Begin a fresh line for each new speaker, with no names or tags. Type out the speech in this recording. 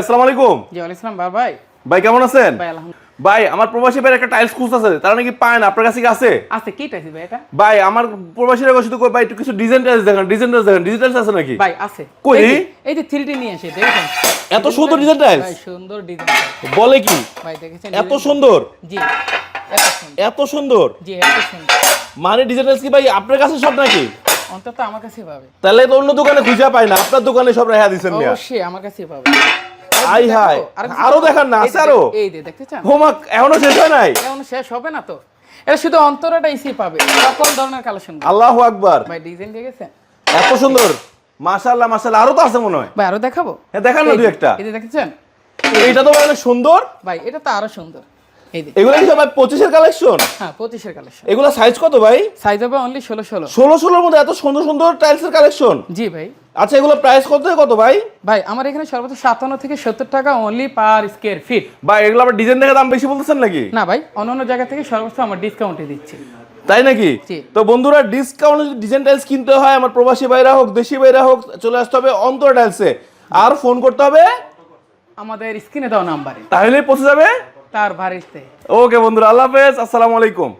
আসসালামু আলাইকুম।
জি ওয়ালাইকুম আসসালাম ভাই।
ভাই কেমন আছেন?
ভাই আলহামদুলিল্লাহ।
ভাই আমার প্রবাসী ভাইয়ের একটা টাইলস খুঁজতেছে, তারা নাকি পায় না, আপনার কাছে কি আছে?
আছে কি টাইস ভাই এটা?
ভাই আমার প্রবাসীরা শুধু কই ভাই একটু কিছু ডিজাইন টাইলস দেখেন, ডিজিটাল আছে নাকি?
ভাই আছে।
কই?
এই যে 3D নিয়ে আসে দেখেন।
এত সুন্দর ডিজাইন টাইলস?
ভাই সুন্দর ডিজাইন।
বলে কি?
ভাই দেখেছেন
এত সুন্দর?
জি। এত সুন্দর।
এত সুন্দর?
জি এত সুন্দর।
মানে ডিজাইন টাইলস কি ভাই আপনার কাছে সব নাকি?
অন্তত আমার কাছে পাবে।
তাহলে তো অন্য দোকানে খুঁজে পায় না, আপনার দোকানে সব রেখা দিবেন মিয়া।
অবশ্যই আমার কাছে পাবে।
আই হাই, আরো দেখান না, আছে আরো?
এই যে দেখতে চান?
হোমা এখনো শেষ হয় নাই?
এখনো শেষ হবে না তো। এটা শুধু অন্তরটা ইসি পাবে। সকল ধরনের কালেকশন।
আল্লাহু আকবার।
ভাই ডিজাইন দেখেছেন?
এত সুন্দর, মাশাআল্লাহ মাশাআল্লাহ। আরো তো আছে মনে হয়।
ভাই আরো দেখাবো?
হ্যাঁ দেখান না দুই একটা।
এই যে দেখেছেন?
এইটা তো অনেক সুন্দর।
ভাই এটা তো আরো সুন্দর। এই যে
এগুলো কি সবাই 25 এর কালেকশন?
হ্যাঁ 25 এর কালেকশন।
এগুলো সাইজ কত ভাই?
সাইজ হবে অনলি 16
16 এর মধ্যে এত সুন্দর সুন্দর টাইলসের কালেকশন।
জি ভাই।
আচ্ছা এগুলো প্রাইস কত থেকে কত ভাই?
ভাই আমার এখানে সর্বোচ্চ 57 থেকে 70 টাকা অনলি পার স্কয়ার ফিট।
ভাই এগুলো আবার ডিজাইন দেখে দাম বেশি বলতেছেন নাকি?
না ভাই অন্য জায়গা থেকে সর্বোচ্চ আমার ডিসকাউন্টে দিচ্ছি।
তাই নাকি?
জি।
তো বন্ধুরা ডিসকাউন্ট যদি ডিজাইন টাইলস কিনতে হয়, আমার প্রবাসী ভাইরা হোক দেশি ভাইরা হোক, চলে আসতে হবে অন্তর টাইলসে, আর ফোন করতে হবে
আমাদের স্ক্রিনে দেওয়া নাম্বারে,
তাহলেই পৌঁছে যাবে
তার বাড়িতে।
ওকে বন্ধুরা, আল্লাহ হাফেজ, আসসালামু আলাইকুম।